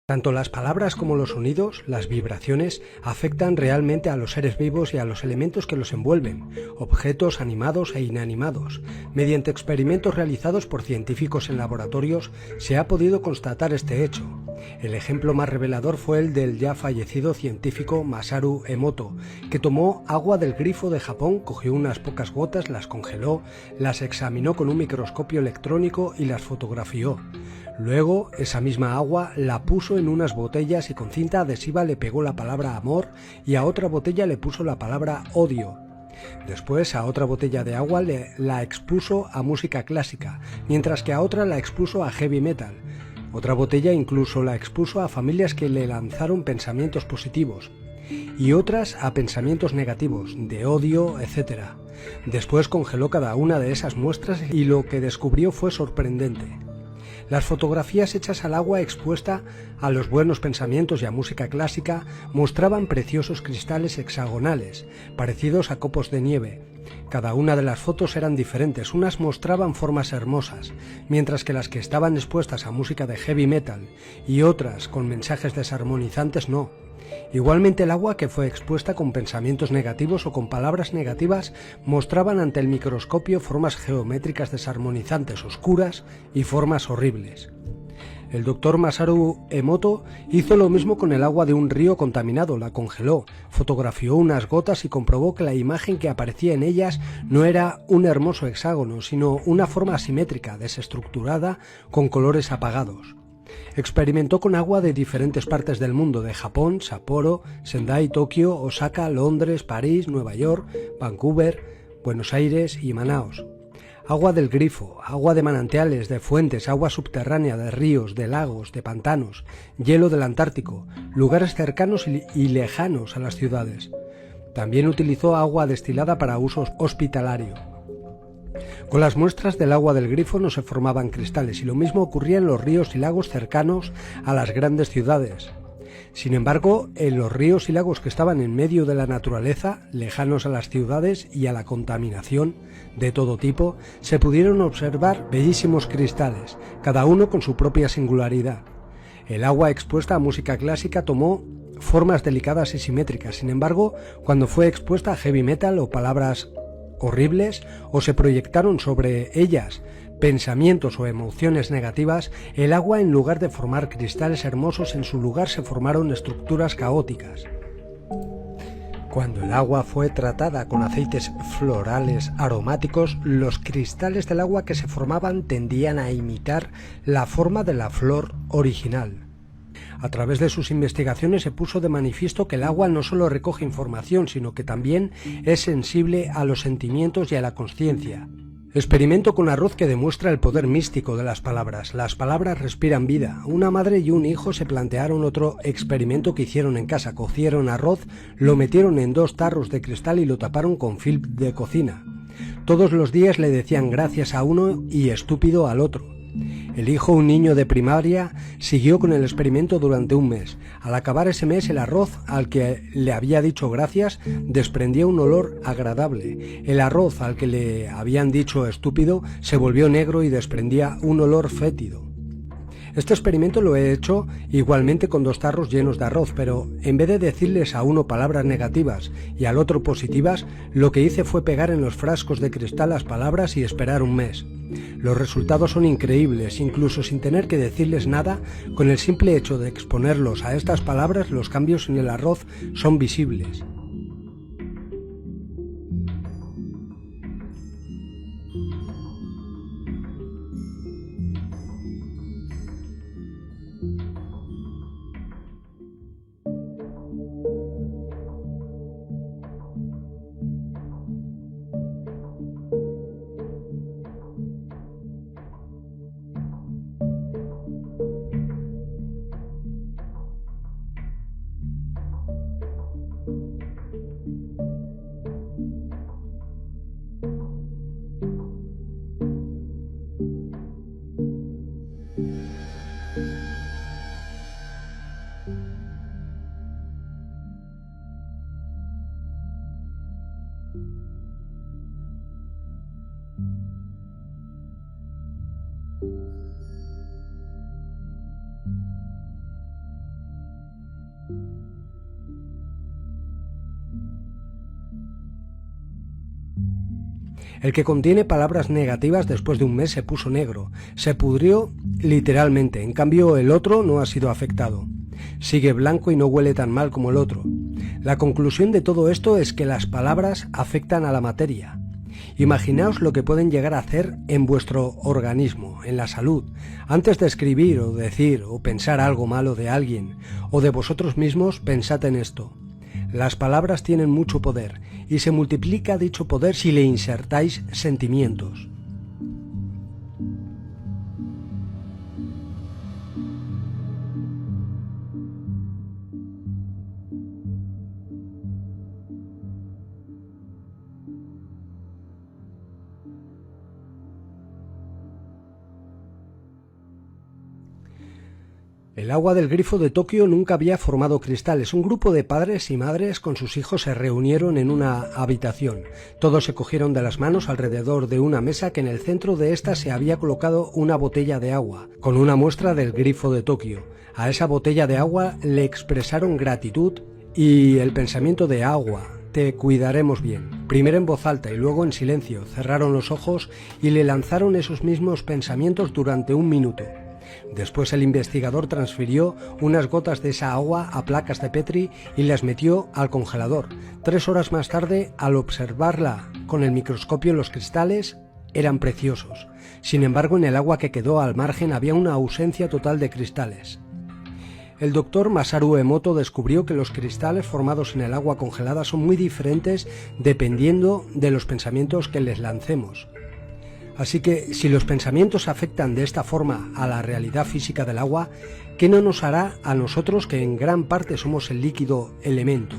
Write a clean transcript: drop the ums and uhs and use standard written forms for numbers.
Tanto las palabras como los sonidos, las vibraciones, afectan realmente a los seres vivos y a los elementos que los envuelven, objetos animados e inanimados. Mediante experimentos realizados por científicos en laboratorios se ha podido constatar este hecho. El ejemplo más revelador fue el del ya fallecido científico Masaru Emoto, que tomó agua del grifo de Japón, cogió unas pocas gotas, las congeló, las examinó con un microscopio electrónico y las fotografió. Luego, esa misma agua la puso en unas botellas y con cinta adhesiva le pegó la palabra amor y a otra botella le puso la palabra odio. Después a otra botella de agua la expuso a música clásica, mientras que a otra la expuso a heavy metal. Otra botella incluso la expuso a familias que le lanzaron pensamientos positivos y otras a pensamientos negativos, de odio, etc. Después congeló cada una de esas muestras y lo que descubrió fue sorprendente. Las fotografías hechas al agua expuesta a los buenos pensamientos y a música clásica mostraban preciosos cristales hexagonales, parecidos a copos de nieve. Cada una de las fotos eran diferentes, unas mostraban formas hermosas, mientras que las que estaban expuestas a música de heavy metal y otras con mensajes desarmonizantes no. Igualmente el agua que fue expuesta con pensamientos negativos o con palabras negativas mostraban ante el microscopio formas geométricas desarmonizantes oscuras y formas horribles. El doctor Masaru Emoto hizo lo mismo con el agua de un río contaminado, la congeló, fotografió unas gotas y comprobó que la imagen que aparecía en ellas no era un hermoso hexágono, sino una forma asimétrica, desestructurada, con colores apagados. Experimentó con agua de diferentes partes del mundo, de Japón, Sapporo, Sendai, Tokio, Osaka, Londres, París, Nueva York, Vancouver, Buenos Aires y Manaos. Agua del grifo, agua de manantiales, de fuentes, agua subterránea, de ríos, de lagos, de pantanos, hielo del Antártico, lugares cercanos y lejanos a las ciudades. También utilizó agua destilada para uso hospitalario. Con las muestras del agua del grifo no se formaban cristales y lo mismo ocurría en los ríos y lagos cercanos a las grandes ciudades. Sin embargo, en los ríos y lagos que estaban en medio de la naturaleza, lejanos a las ciudades y a la contaminación de todo tipo, se pudieron observar bellísimos cristales, cada uno con su propia singularidad. El agua expuesta a música clásica tomó formas delicadas y simétricas, sin embargo, cuando fue expuesta a heavy metal o palabras horribles o se proyectaron sobre ellas pensamientos o emociones negativas, el agua en lugar de formar cristales hermosos en su lugar se formaron estructuras caóticas. Cuando el agua fue tratada con aceites florales aromáticos, los cristales del agua que se formaban tendían a imitar la forma de la flor original. A través de sus investigaciones se puso de manifiesto que el agua no solo recoge información, sino que también es sensible a los sentimientos y a la consciencia. Experimento con arroz que demuestra el poder místico de las palabras. Las palabras respiran vida. Una madre y un hijo se plantearon otro experimento que hicieron en casa. Cocieron arroz, lo metieron en 2 tarros de cristal y lo taparon con film de cocina. Todos los días le decían gracias a uno y estúpido al otro. El hijo, un niño de primaria, siguió con el experimento durante un mes. Al acabar ese mes, el arroz al que le había dicho gracias desprendía un olor agradable. El arroz al que le habían dicho estúpido se volvió negro y desprendía un olor fétido. Este experimento lo he hecho igualmente con 2 tarros llenos de arroz, pero en vez de decirles a uno palabras negativas y al otro positivas, lo que hice fue pegar en los frascos de cristal las palabras y esperar un mes. Los resultados son increíbles, incluso sin tener que decirles nada, con el simple hecho de exponerlos a estas palabras, los cambios en el arroz son visibles. El que contiene palabras negativas después de un mes se puso negro, se pudrió literalmente, en cambio el otro no ha sido afectado. Sigue blanco y no huele tan mal como el otro. La conclusión de todo esto es que las palabras afectan a la materia. Imaginaos lo que pueden llegar a hacer en vuestro organismo, en la salud. Antes de escribir o decir o pensar algo malo de alguien o de vosotros mismos, pensad en esto. Las palabras tienen mucho poder y se multiplica dicho poder si le insertáis sentimientos. El agua del grifo de Tokio nunca había formado cristales. Un grupo de padres y madres con sus hijos se reunieron en una habitación. Todos se cogieron de las manos alrededor de una mesa que en el centro de esta se había colocado una botella de agua, con una muestra del grifo de Tokio. A esa botella de agua le expresaron gratitud y el pensamiento de agua. Te cuidaremos bien. Primero en voz alta y luego en silencio. Cerraron los ojos y le lanzaron esos mismos pensamientos durante 1 minuto. Después el investigador transfirió unas gotas de esa agua a placas de Petri y las metió al congelador. 3 horas más tarde, al observarla con el microscopio, los cristales eran preciosos. Sin embargo, en el agua que quedó al margen había una ausencia total de cristales. El doctor Masaru Emoto descubrió que los cristales formados en el agua congelada son muy diferentes dependiendo de los pensamientos que les lancemos. Así que, si los pensamientos afectan de esta forma a la realidad física del agua, ¿qué no nos hará a nosotros, que en gran parte somos el líquido elemento?